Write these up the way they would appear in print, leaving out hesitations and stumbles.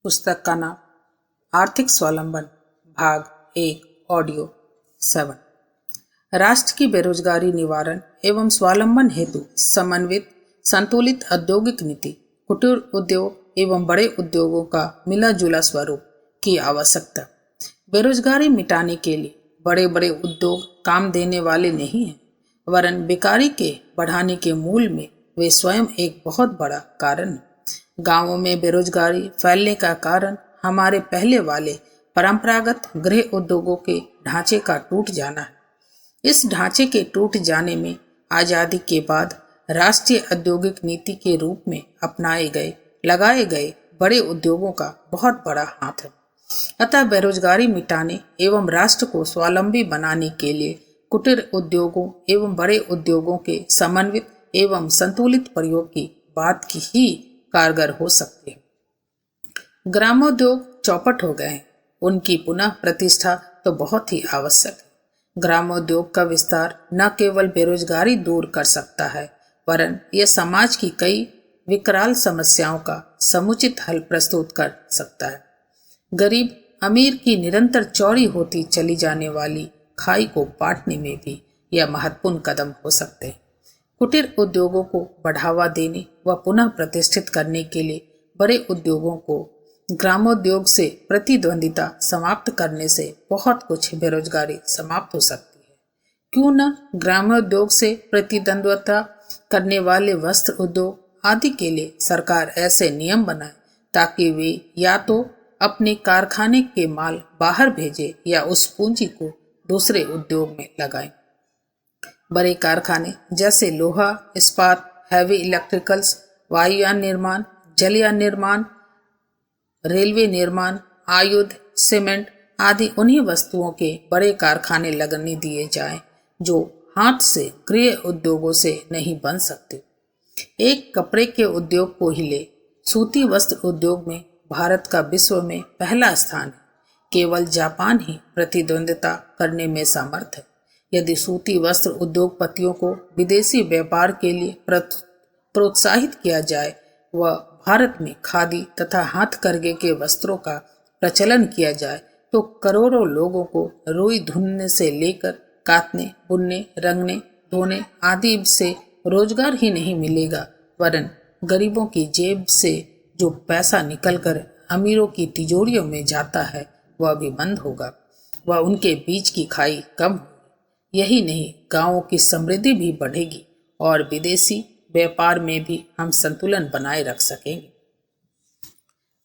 पुस्तक का नाम आर्थिक स्वावलंबन भाग 1 ऑडियो 7। राष्ट्र की बेरोजगारी निवारण एवं स्वावलंबन हेतु समन्वित संतुलित औद्योगिक नीति, कुटीर उद्योग एवं बड़े उद्योगों का मिला जुला स्वरूप की आवश्यकता। बेरोजगारी मिटाने के लिए बड़े बड़े उद्योग काम देने वाले नहीं हैं, वरन बेकारी के बढ़ाने के मूल में वे स्वयं एक बहुत बड़ा कारण है। गांवों में बेरोजगारी फैलने का कारण हमारे पहले वाले परंपरागत गृह उद्योगों के ढांचे का टूट जाना है। इस ढांचे के टूट जाने में आजादी के बाद राष्ट्रीय औद्योगिक नीति के रूप में लगाए गए बड़े उद्योगों का बहुत बड़ा हाथ है। अतः बेरोजगारी मिटाने एवं राष्ट्र को स्वावलंबी बनाने के लिए कुटीर उद्योगों एवं बड़े उद्योगों के समन्वित एवं संतुलित प्रयोग की बात की ही कारगर हो सकती है। ग्रामोद्योग चौपट हो गए हैं, उनकी पुनः प्रतिष्ठा तो बहुत ही आवश्यक है। ग्रामोद्योग का विस्तार न केवल बेरोजगारी दूर कर सकता है, वरन यह समाज की कई विकराल समस्याओं का समुचित हल प्रस्तुत कर सकता है। गरीब अमीर की निरंतर चौड़ी होती चली जाने वाली खाई को पाटने में भी यह महत्वपूर्ण कदम हो सकते हैं। कुटीर उद्योगों को बढ़ावा देने व पुनः प्रतिष्ठित करने के लिए बड़े उद्योगों को ग्रामोद्योग से प्रतिद्वंदिता समाप्त करने से बहुत कुछ बेरोजगारी समाप्त हो सकती है। क्यों न ग्रामोद्योग से प्रतिद्वंद्विता करने वाले वस्त्र उद्योग आदि के लिए सरकार ऐसे नियम बनाए ताकि वे या तो अपने कारखाने के माल बाहर भेजे या उस पूंजी को दूसरे उद्योग में लगाएं। बड़े कारखाने जैसे लोहा, इस्पात, हैवी इलेक्ट्रिकल्स, वायुयान निर्माण, जलयान निर्माण, रेलवे निर्माण, आयुध, सीमेंट आदि उन्हीं वस्तुओं के बड़े कारखाने लगने दिए जाएं जो हाथ से गृह उद्योगों से नहीं बन सकते। एक कपड़े के उद्योग को ही ले, सूती वस्त्र उद्योग में भारत का विश्व में पहला स्थान है। केवल जापान ही प्रतिद्वंदिता करने में समर्थ है। यदि सूती वस्त्र उद्योगपतियों को विदेशी व्यापार के लिए प्रोत्साहित किया जाए व भारत में खादी तथा हाथ करघे के वस्त्रों का प्रचलन किया जाए तो करोड़ों लोगों को रुई धुनने से लेकर काटने, बुनने, रंगने, धोने आदि से रोजगार ही नहीं मिलेगा, वरन गरीबों की जेब से जो पैसा निकलकर अमीरों की तिजोरियों में जाता है वह भी बंद होगा व उनके बीच की खाई कम होगी। यही नहीं, गांवों की समृद्धि भी बढ़ेगी और विदेशी व्यापार में भी हम संतुलन बनाए रख सकेंगे।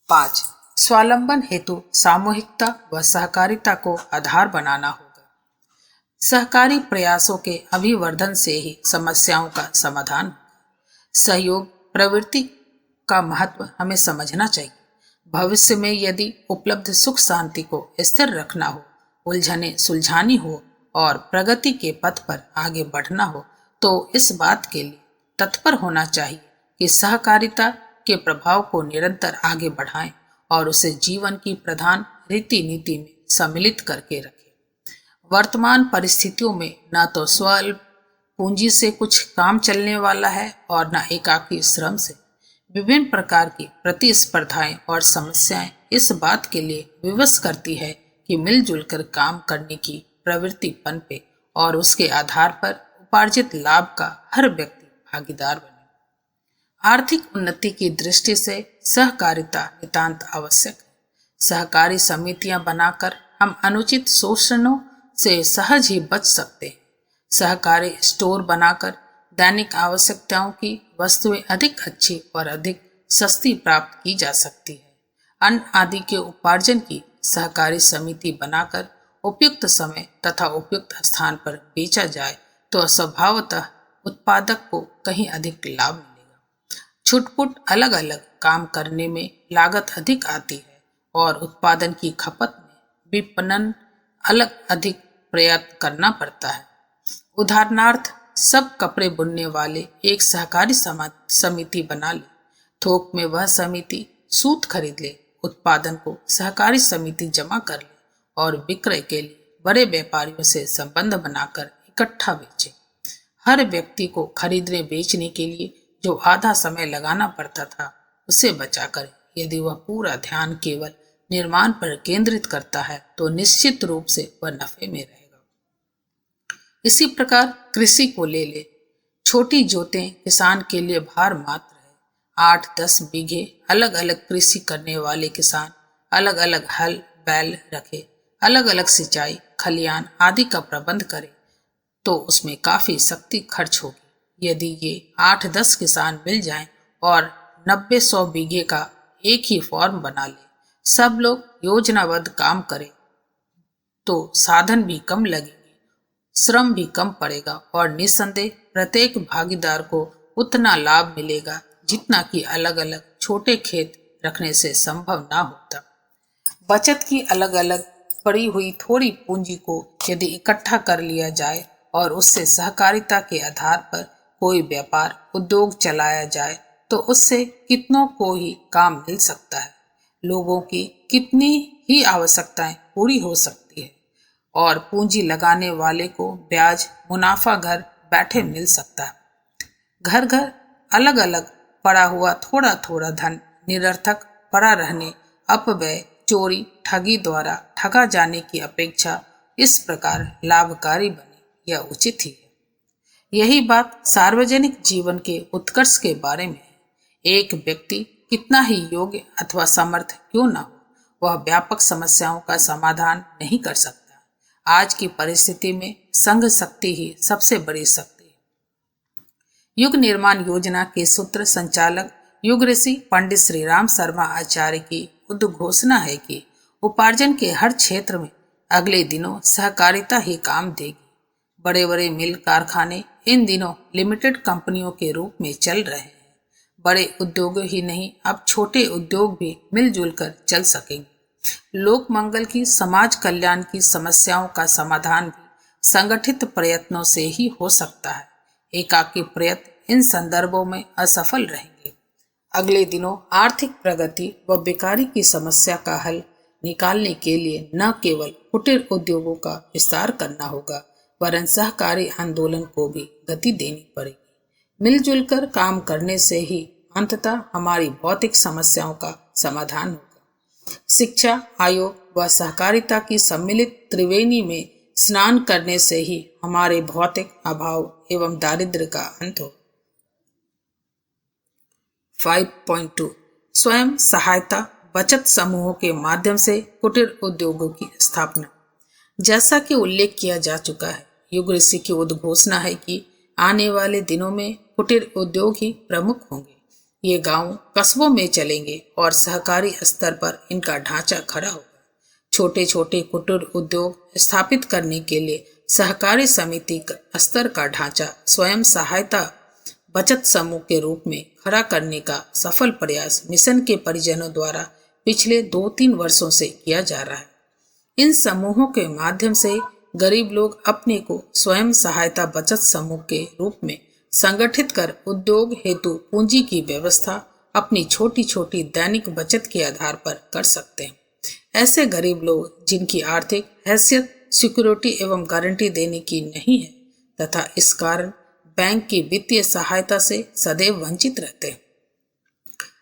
5. स्वावलंबन हेतु सामूहिकता व सहकारिता को आधार बनाना होगा। सहकारी प्रयासों के अभिवर्धन से ही समस्याओं का समाधान होगा। सहयोग प्रवृत्ति का महत्व हमें समझना चाहिए। भविष्य में यदि उपलब्ध सुख शांति को स्थिर रखना हो, उलझने सुलझानी हो और प्रगति के पथ पर आगे बढ़ना हो तो इस बात के लिए तत्पर होना चाहिए कि सहकारिता के प्रभाव को निरंतर आगे बढ़ाएं और उसे जीवन की प्रधान रीति नीति में सम्मिलित करके रखें। वर्तमान परिस्थितियों में न तो स्वल्प पूंजी से कुछ काम चलने वाला है और न एकाकी श्रम से। विभिन्न प्रकार की प्रतिस्पर्धाएं और समस्याएं इस बात के लिए विवश करती है कि मिलजुल कर काम करने की प्रवृत्ति पनपे और उसके आधार पर उपार्जित लाभ का हर व्यक्ति भागीदार बने। आर्थिक उन्नति की दृष्टि से सहकारिता नितांत आवश्यक है। सहकारी समितियां बनाकर हम अनुचित शोषणों से सहज ही बच सकते हैं। सहकारी स्टोर बनाकर दैनिक आवश्यकताओं की वस्तुएं अधिक अच्छी और अधिक सस्ती प्राप्त की जा सकती है। अन्न आदि के उपार्जन की सहकारी समिति बनाकर उपयुक्त समय तथा उपयुक्त स्थान पर बेचा जाए तो स्वभावतः उत्पादक को कहीं अधिक लाभ मिलेगा। छुटपुट अलग अलग काम करने में लागत अधिक आती है और उत्पादन की खपत में विपणन अधिक प्रयत्न करना पड़ता है। उदाहरणार्थ, सब कपड़े बुनने वाले एक सहकारी समिति बना ले, थोक में वह समिति सूत खरीद ले, उत्पादन को सहकारी समिति जमा कर ले और विक्रय के लिए बड़े व्यापारियों से संबंध बनाकर इकट्ठा बेचे। हर व्यक्ति को खरीदने बेचने के लिए जो आधा समय लगाना पड़ता था उसे बचाकर यदि वह पूरा ध्यान केवल निर्माण पर केंद्रित करता है तो निश्चित रूप से वह नफे में रहेगा। इसी प्रकार कृषि को ले ले। छोटी जोतें किसान के लिए भार मात्र है। 8-10 बीघे अलग अलग कृषि करने वाले किसान अलग अलग हल बैल रखे, अलग अलग सिंचाई खलियान आदि का प्रबंध करे तो उसमें काफी शक्ति खर्च होगी। यदि ये 8-10 किसान मिल जाएं और 90-100 बीघे का एक ही फॉर्म बना ले, सब लोग योजनाबद्ध काम करें तो साधन भी कम लगेंगे, श्रम भी कम पड़ेगा और निस्संदेह प्रत्येक भागीदार को उतना लाभ मिलेगा जितना कि अलग अलग छोटे खेत रखने से संभव ना होता। बचत की अलग अलग पड़ी हुई थोड़ी पूंजी को यदि इकट्ठा कर लिया जाए और उससे सहकारिता के आधार पर कोई व्यापार उद्योग चलाया जाए तो उससे कितनों को ही काम मिल सकता है, लोगों की कितनी ही आवश्यकताएं पूरी हो सकती है और पूंजी लगाने वाले को ब्याज मुनाफा घर बैठे मिल सकता है। घर घर अलग अलग पड़ा हुआ थोड़ा थोड़ा धन निरर्थक पड़ा रहने, अपव्यय, चोरी, ठगी द्वारा ठगा जाने की अपेक्षा इस प्रकार लाभकारी बने यह उचित ही है। यही बात सार्वजनिक जीवन के उत्कर्ष के बारे में है। एक व्यक्ति कितना ही योग्य अथवा समर्थ क्यों न हो, वह व्यापक समस्याओं का समाधान नहीं कर सकता। आज की परिस्थिति में संघ शक्ति ही सबसे बड़ी शक्ति है। युग निर्माण योजना के सूत्र संचालक युग ऋषि पंडित श्री राम शर्मा आचार्य की उद्घोषणा है कि उपार्जन के हर क्षेत्र में अगले दिनों सहकारिता ही काम देगी। बड़े बड़े मिल कारखाने इन दिनों लिमिटेड कंपनियों के रूप में चल रहे हैं। बड़े उद्योग ही नहीं, अब छोटे उद्योग भी मिलजुल कर चल सकेंगे। लोक मंगल की, समाज कल्याण की समस्याओं का समाधान भी संगठित प्रयत्नों से ही हो सकता है। एकाकी प्रयत्न इन संदर्भों में असफल रहेंगे। अगले दिनों आर्थिक प्रगति व बेकारी की समस्या का हल निकालने के लिए न केवल कुटीर उद्योगों का विस्तार करना होगा वरन सहकारी आंदोलन को भी गति देनी पड़ेगी। मिलजुल कर काम करने से ही अंततः हमारी भौतिक समस्याओं का समाधान होगा। शिक्षा, आयोग व सहकारिता की सम्मिलित त्रिवेणी में स्नान करने से ही हमारे भौतिक अभाव एवं दारिद्र्य का अंत हो। 5.2 स्वयं सहायता बचत समूहों के माध्यम से कुटीर उद्योगों की स्थापना। जैसा कि उल्लेख किया जा चुका है, युग ऋषि की उद्घोषणा है कि आने वाले दिनों में कुटीर उद्योग ही प्रमुख होंगे। ये गांव कस्बों में चलेंगे और सहकारी स्तर पर इनका ढांचा खड़ा होगा। छोटे छोटे कुटीर उद्योग स्थापित करने के लिए सहकारी समिति स्तर का ढांचा स्वयं सहायता बचत समूह के रूप में खड़ा करने का सफल प्रयास मिशन के परिजनों द्वारा पिछले 2-3 वर्षों से किया जा रहा है। इन समूहों के माध्यम से गरीब लोग अपने को स्वयं सहायता बचत समूह के रूप में संगठित कर उद्योग हेतु पूंजी की व्यवस्था अपनी छोटी छोटी दैनिक बचत के आधार पर कर सकते हैं। ऐसे गरीब लोग जिनकी आर्थिक हैसियत सिक्योरिटी एवं गारंटी देने की नहीं है तथा इस कारण बैंक की वित्तीय सहायता से सदैव वंचित रहते हैं,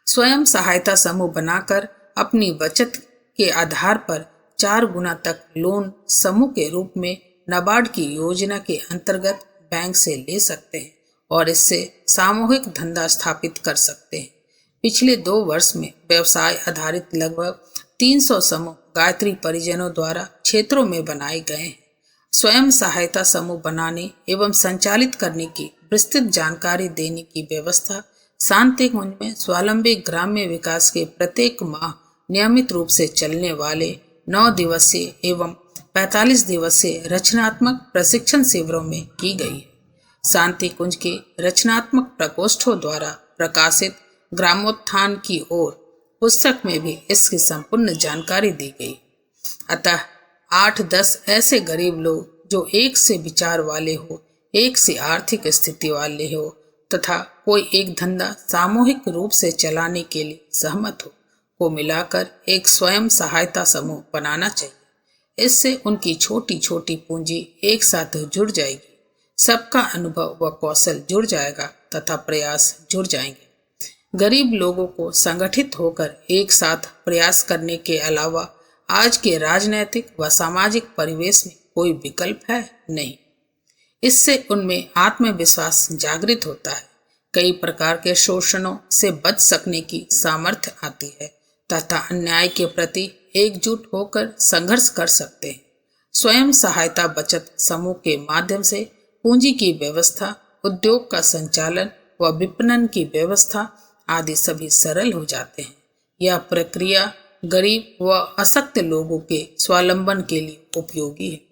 स्वयं सहायता समूह बनाकर अपनी बचत के आधार पर 4 गुना तक लोन समूह के रूप में नाबार्ड की योजना के अंतर्गत बैंक से ले सकते हैं और इससे सामूहिक धंधा स्थापित कर सकते हैं। पिछले 2 वर्ष में व्यवसाय आधारित लगभग 300 समूह गायत्री परिजनों द्वारा क्षेत्रों में बनाए गए हैं। स्वयं सहायता समूह बनाने एवं संचालित करने की विस्तृत जानकारी देने की व्यवस्था शांतिकुंज में स्वावलंबी ग्राम्य विकास के प्रत्येक माह नियमित रूप से चलने वाले 9 दिवसीय एवं 45 दिवसीय रचनात्मक प्रशिक्षण शिविरों में की गई है। शांतिकुंज के रचनात्मक प्रकोष्ठों द्वारा प्रकाशित ग्रामोत्थान की ओर पुस्तक में भी इसकी संपूर्ण जानकारी दी गई। अतः 8-10 ऐसे गरीब लोग जो एक से विचार वाले हो, एक से आर्थिक स्थिति वाले हो तथा कोई एक धंधा सामूहिक रूप से चलाने के लिए सहमत हो को मिलाकर एक स्वयं सहायता समूह बनाना चाहिए। इससे उनकी छोटी छोटी पूंजी एक साथ जुड़ जाएगी, सबका अनुभव व कौशल जुड़ जाएगा तथा प्रयास जुड़ जाएंगे। गरीब लोगों को संगठित होकर एक साथ प्रयास करने के अलावा आज के राजनैतिक व सामाजिक परिवेश में कोई विकल्प है नहीं। इससे उनमें आत्मविश्वास जागृत होता है, कई प्रकार के शोषणों से बच सकने की सामर्थ्य आती है तथा अन्याय के प्रति एकजुट होकर संघर्ष कर सकते हैं। स्वयं सहायता बचत समूह के माध्यम से पूंजी की व्यवस्था, उद्योग का संचालन व विपणन की व्यवस्था आदि सभी सरल हो जाते हैं। यह प्रक्रिया गरीब व अशक्त लोगों के स्वावलंबन के लिए उपयोगी है।